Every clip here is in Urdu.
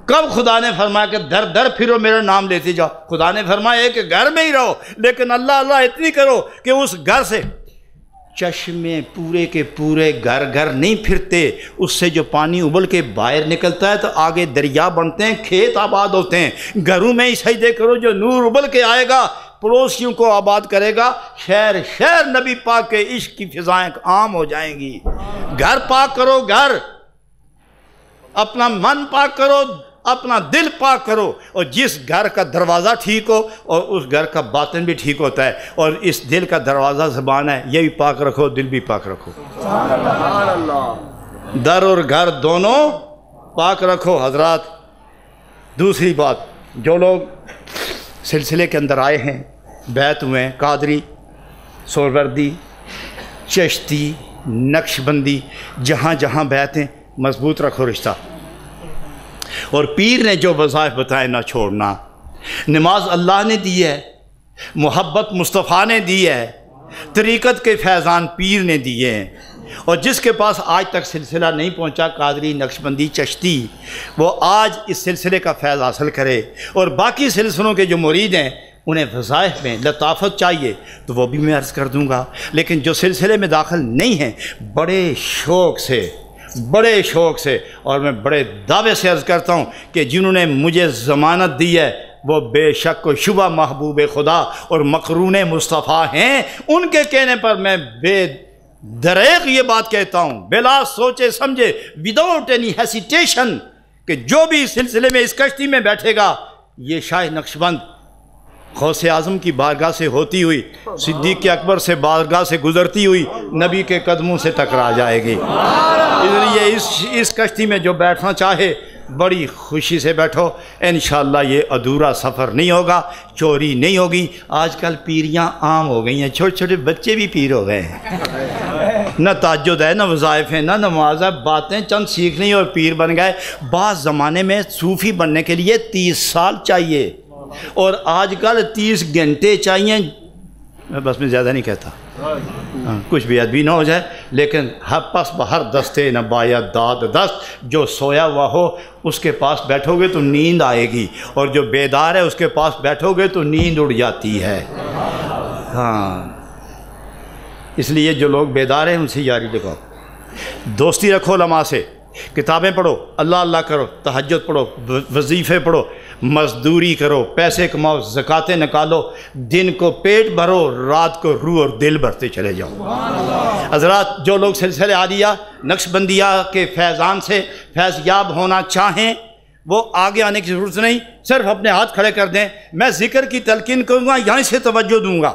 کب خدا نے فرمایا کہ در در پھرو میرا نام لیتے جاؤ؟ خدا نے فرمایا کہ گھر میں ہی رہو، لیکن اللہ اللہ اتنی کرو کہ اس گھر سے چشمے پورے کے پورے گھر گھر نہیں پھرتے، اس سے جو پانی ابل کے باہر نکلتا ہے تو آگے دریا بنتے ہیں، کھیت آباد ہوتے ہیں۔ گھروں میں ہی سجدے کرو، جو نور ابل کے آئے گا پڑوسیوں کو آباد کرے گا، شہر شہر نبی پاک کے عشق کی فضائیں عام ہو جائیں گی۔ گھر پاک کرو، گھر اپنا من پاک کرو، اپنا دل پاک کرو، اور جس گھر کا دروازہ ٹھیک ہو اور اس گھر کا باطن بھی ٹھیک ہوتا ہے، اور اس دل کا دروازہ زبان ہے، یہ بھی پاک رکھو، دل بھی پاک رکھو، در اور گھر دونوں پاک رکھو حضرات۔ دوسری بات، جو لوگ سلسلے کے اندر آئے ہیں، بیعت ہوئے ہیں، قادری، سہروردی، چشتی، نقش بندی، جہاں جہاں بیعتیں، مضبوط رکھو رشتہ، اور پیر نے جو وظائف بتائے نہ چھوڑنا۔ نماز اللہ نے دی ہے، محبت مصطفیٰ نے دی ہے، طریقت کے فیضان پیر نے دیے ہیں، اور جس کے پاس آج تک سلسلہ نہیں پہنچا، قادری، نقشبندی، چشتی، وہ آج اس سلسلے کا فیض حاصل کرے۔ اور باقی سلسلوں کے جو مرید ہیں انہیں وظائف میں لطافت چاہیے تو وہ بھی میں عرض کر دوں گا، لیکن جو سلسلے میں داخل نہیں ہیں، بڑے شوق سے اور میں بڑے دعوے سے عرض کرتا ہوں کہ جنہوں نے مجھے ضمانت دی ہے وہ بے شک و شبہ محبوب خدا اور مقرون مصطفیٰ ہیں۔ ان کے کہنے پر میں بے دریغ یہ بات کہتا ہوں، بلا سوچے سمجھے، وداؤٹ اینی ہیسیٹیشن، کہ جو بھی اس سلسلے میں اس کشتی میں بیٹھے گا، یہ شاہ نقشبند غوث اعظم کی بارگاہ سے ہوتی ہوئی، صدیق اکبر سے بارگاہ سے گزرتی ہوئی، نبی کے قدموں سے ٹکرا جائے گی۔ اس لیے اس کشتی میں جو بیٹھنا چاہے بڑی خوشی سے بیٹھو، انشاءاللہ یہ ادھورا سفر نہیں ہوگا، چوری نہیں ہوگی۔ آج کل پیریاں عام ہو گئی ہیں، چھوٹے چھوٹے بچے بھی پیر ہو گئے ہیں، نہ تہجد ہے، نہ وظائف ہیں، نہ نماز ہے، باتیں چند سیکھ لی اور پیر بن گئے۔ بعض زمانے میں صوفی بننے کے لیے 30 سال چاہیے، اور آج کل 30 گھنٹے چاہیے۔ بس میں زیادہ نہیں کہتا، کچھ بھی ادبی نہ ہو جائے، لیکن پس بہر دستے نہ باید داد دست، جو سویا ہوا ہو اس کے پاس بیٹھو گے تو نیند آئے گی، اور جو بیدار ہے اس کے پاس بیٹھو گے تو نیند اڑ جاتی ہے۔ ہاں، اس لیے جو لوگ بیدار ہیں ان سے یاری لگاؤ، دوستی رکھو علماء سے، کتابیں پڑھو، اللہ اللہ کرو، تہجد پڑھو، وظیفے پڑھو، مزدوری کرو، پیسے کماؤ، زکاتیں نکالو، دن کو پیٹ بھرو، رات کو روح اور دل بھرتے چلے جاؤ۔ حضرات، جو لوگ سلسلہ عالیہ نقش بندیہ کے فیضان سے فیض یاب ہونا چاہیں وہ آگے آنے کی ضرورت نہیں، صرف اپنے ہاتھ کھڑے کر دیں، میں ذکر کی تلقین کروں گا، یہیں سے توجہ دوں گا۔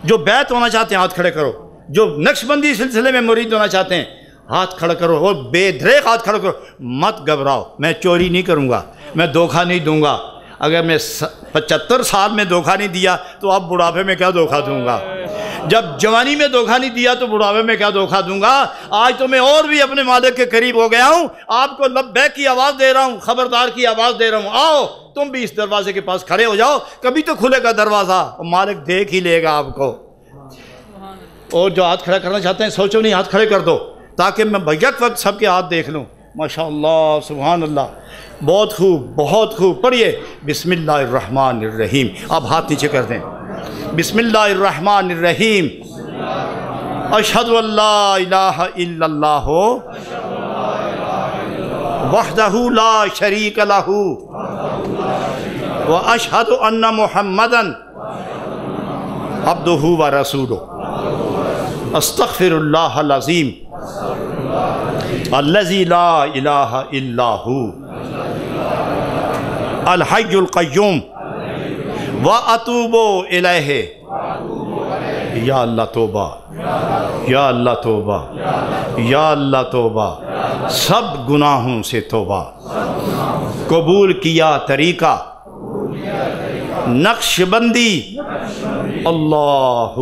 جو بیعت ہونا چاہتے ہیں ہاتھ کھڑے کرو، جو نقش بندی سلسلے میں مرید ہونا چاہتے ہیں ہاتھ کھڑا کرو، اور بے دریغ ہاتھ کھڑا کرو، مت گھبراؤ۔ میں چوری نہیں کروں گا، میں دھوکہ نہیں دوں گا۔ اگر میں 75 سال میں دھوکہ نہیں دیا تو اب بڑھاپے میں کیا دھوکہ دوں گا؟ جب جوانی میں دھوکہ نہیں دیا تو بڑھاپے میں کیا دھوکہ دوں گا؟ آج تو میں اور بھی اپنے مالک کے قریب ہو گیا ہوں، آپ کو لبیک کی آواز دے رہا ہوں، خبردار کی آواز دے رہا ہوں، آؤ تم بھی اس دروازے کے پاس کھڑے ہو جاؤ، کبھی تو کھلے گا دروازہ اور مالک دیکھ ہی لے گا آپ کو۔ اور جو ہاتھ کھڑا کرنا چاہتے ہیں سوچو نہیں، ہاتھ کھڑے کر دو تاکہ میں بیک وقت سب کے ہاتھ دیکھ لوں۔ ماشاءاللہ، سبحان اللہ، بہت خوب، بہت خوب۔ پڑھیے بسم اللہ الرحمن الرحیم، اب ہاتھ نیچے کر دیں۔ بسم اللہ الرحمن الرحیم، اشہد ان لا الہ الا اللہ وحدہ لا شریک لہ واشہد ان محمدا عبدہ ورسولہ، استغفر اللہ العظیم الذی لا الہ الا ہو الحی القیوم واتوب الیہ۔ یا اللہ توبہ، یا اللہ توبہ، یا اللہ توبہ، سب گناہوں سے توبہ، قبول کیا طریقہ نقش بندی، اللہ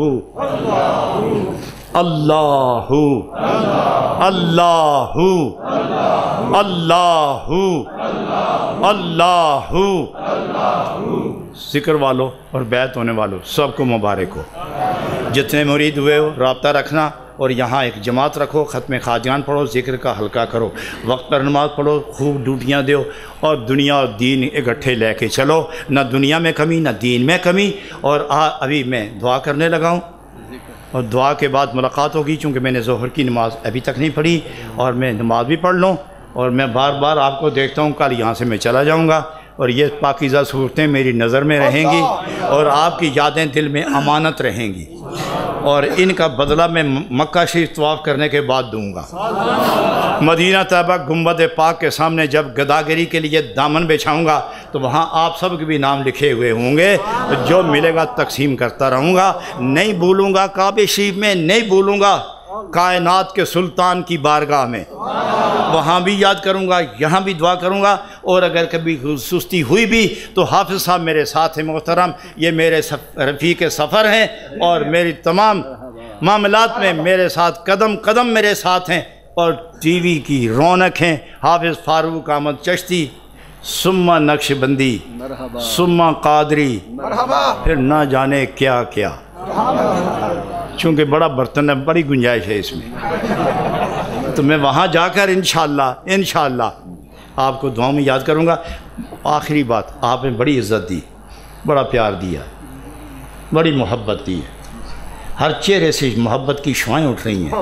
اللہ اللہ اللہ اللہ۔ ذکر والوں اور بیعت ہونے والوں سب کو مبارک ہو۔ جتنے مرید ہوئے ہو رابطہ رکھنا، اور یہاں ایک جماعت رکھو، ختم خواجگان پڑھو، ذکر کا حلقہ کرو، وقت پر نماز پڑھو، خوب ڈیوٹیاں دیو، اور دنیا اور دین اکٹھے لے کے چلو، نہ دنیا میں کمی نہ دین میں کمی۔ اور ابھی میں دعا کرنے لگا ہوں، اور دعا کے بعد ملاقات ہوگی، چونکہ میں نے ظہر کی نماز ابھی تک نہیں پڑھی، اور میں نماز بھی پڑھ لوں، اور میں بار بار آپ کو دیکھتا ہوں، کل یہاں سے میں چلا جاؤں گا، اور یہ پاکیزہ صورتیں میری نظر میں رہیں گی، اور آپ کی یادیں دل میں امانت رہیں گی، اور ان کا بدلہ میں مکہ شریف طواف کرنے کے بعد دوں گا۔ مدینہ طیبہ گنبد پاک کے سامنے جب گداگری کے لیے دامن بچھاؤں گا تو وہاں آپ سب کے بھی نام لکھے ہوئے ہوں گے، جو ملے گا تقسیم کرتا رہوں گا، نہیں بھولوں گا کعبہ شریف میں، نہیں بھولوں گا کائنات کے سلطان کی بارگاہ میں، وہاں بھی یاد کروں گا، یہاں بھی دعا کروں گا، اور اگر کبھی سستی ہوئی بھی تو حافظ صاحب میرے ساتھ ہیں محترم، یہ میرے رفیق سفر ہیں، اور میری تمام معاملات میں میرے ساتھ قدم قدم میرے ساتھ ہیں، اور ٹی وی کی رونق ہیں حافظ فاروق احمد چشتی، ثم نقش بندی، ثم قادری، پھر نہ جانے کیا کیا، چونکہ بڑا برتن ہے، بڑی گنجائش ہے اس میں، تو میں وہاں جا کر انشاءاللہ آپ کو دعاؤں میں یاد کروں گا۔ آخری بات، آپ نے بڑی عزت دی، بڑا پیار دیا، بڑی محبت دی ہے، ہر چہرے سے محبت کی شعائیں اٹھ رہی ہیں،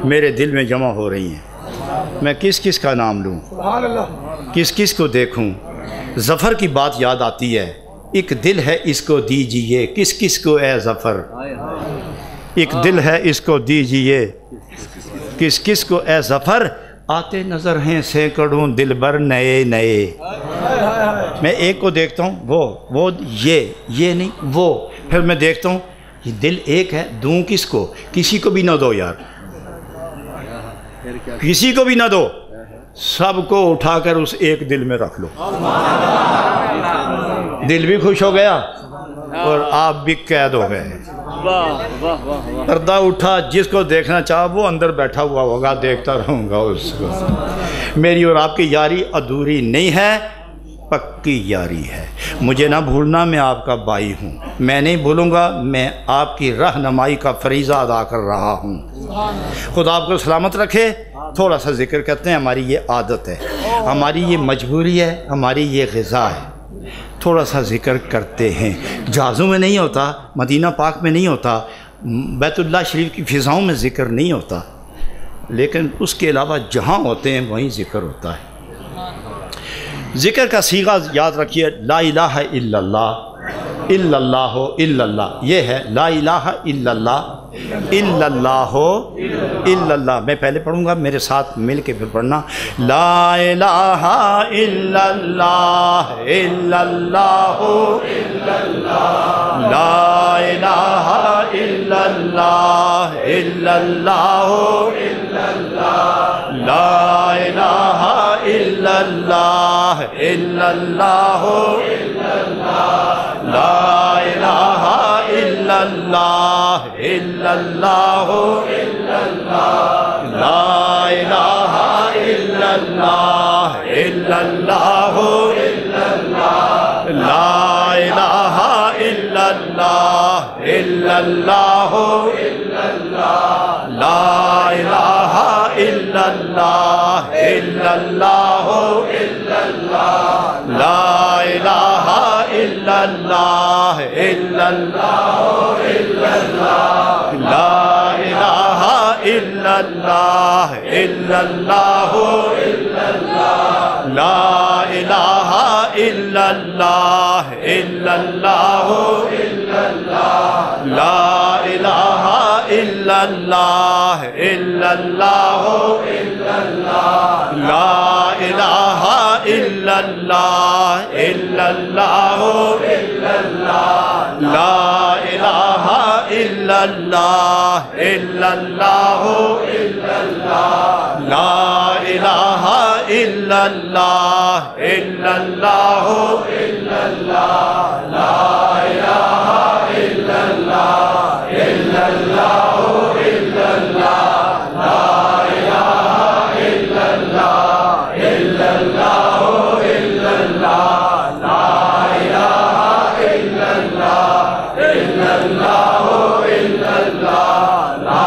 میرے دل میں جمع ہو رہی ہیں، میں کس کس کا نام لوں، کس کس کو دیکھوں، ظفر کی بات یاد آتی ہے، ایک دل ہے اس کو دیجئے کس کس کو اے ظفر، ایک دل ہے اس کو دیجئے کس کس کو اے ظفر، آتے نظر ہیں سینکڑوں دلبر نئے نئے، میں ایک کو دیکھتا ہوں وہ یہ نہیں وہ، پھر میں دیکھتا ہوں یہ دل ایک ہے، دوں کس کو، کسی کو بھی نہ دو یار، کسی کو بھی نہ دو، سب کو اٹھا کر اس ایک دل میں رکھ لو، دل بھی خوش ہو گیا اور آپ بھی قید ہو گئے، پردہ اٹھا، جس کو دیکھنا چاہا وہ اندر بیٹھا ہوا ہوگا، دیکھتا رہوں گا اس کو، میری اور آپ کی یاری ادھوری نہیں ہے، پکی یاری ہے، مجھے نہ بھولنا میں آپ کا بھائی ہوں، میں نہیں بھولوں گا، میں آپ کی رہنمائی کا فریضہ ادا کر رہا ہوں، خدا آپ کو سلامت رکھے۔ تھوڑا سا ذکر کرتے ہیں، ہماری یہ عادت ہے، ہماری یہ مجبوری ہے، ہماری یہ غذا ہے، تھوڑا سا ذکر کرتے ہیں، جہازوں میں نہیں ہوتا، مدینہ پاک میں نہیں ہوتا، بیت اللہ شریف کی فضاؤں میں ذکر نہیں ہوتا، لیکن اس کے علاوہ جہاں ہوتے ہیں وہیں ذکر ہوتا ہے۔ ذکر کا صیغہ یاد رکھیے، لا الہ الا اللہ، الا اللہ الا اللہ، یہ ہے لا الہ الا اللہ، الا اللہ الا اللہ، میں پہلے پڑھوں گا، میرے ساتھ مل کے پھر پڑھنا، لا الہ الا اللہ الا اللہ لا الہ الا اللہ الا اللہ لا الہ الا اللہ الا اللہ لا الہ الا اللہ الا اللہ لا الہ الا اللہ الا اللہ لا الہ الا اللہ الا اللہ لا الہ الا اللہ الا اللہ لا الہ الا اللہ الا اللہ لا الہ الا اللہ الا اللہ لا الہ الا اللہ الا اللہ لا الہ الا اللہ الا اللہ لا الہ الا اللہ الا اللہ لا الہ الا اللہ الا اللہ لا الہ الا اللہ الا اللہ لا الہ الا اللہ الا اللہ لا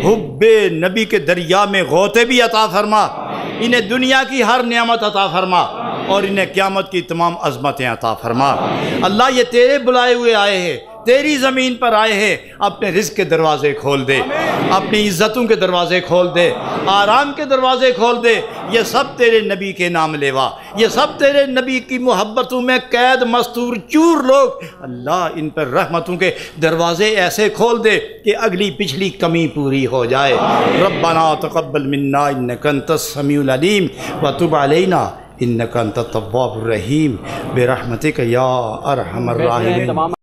حب نبی کے دریا میں غوطے بھی عطا فرما، انہیں دنیا کی ہر نعمت عطا فرما اور انہیں قیامت کی تمام عظمتیں عطا فرما۔ اللہ یہ تیرے بلائے ہوئے آئے ہیں، تیری زمین پر آئے ہیں، اپنے رزق کے دروازے کھول دے، اپنی عزتوں کے دروازے کھول دے، آرام کے دروازے کھول دے۔ یہ سب تیرے نبی کے نام لیوا، یہ سب تیرے نبی کی محبتوں میں قید مستور چور لوگ، اللہ ان پر رحمتوں کے دروازے ایسے کھول دے کہ اگلی پچھلی کمی پوری ہو جائے۔ ربنا تقبل منا انک انت السمیع العلیم وتب علینا انک انت التواب الرحیم برحمتک یا ارحم الراحمین۔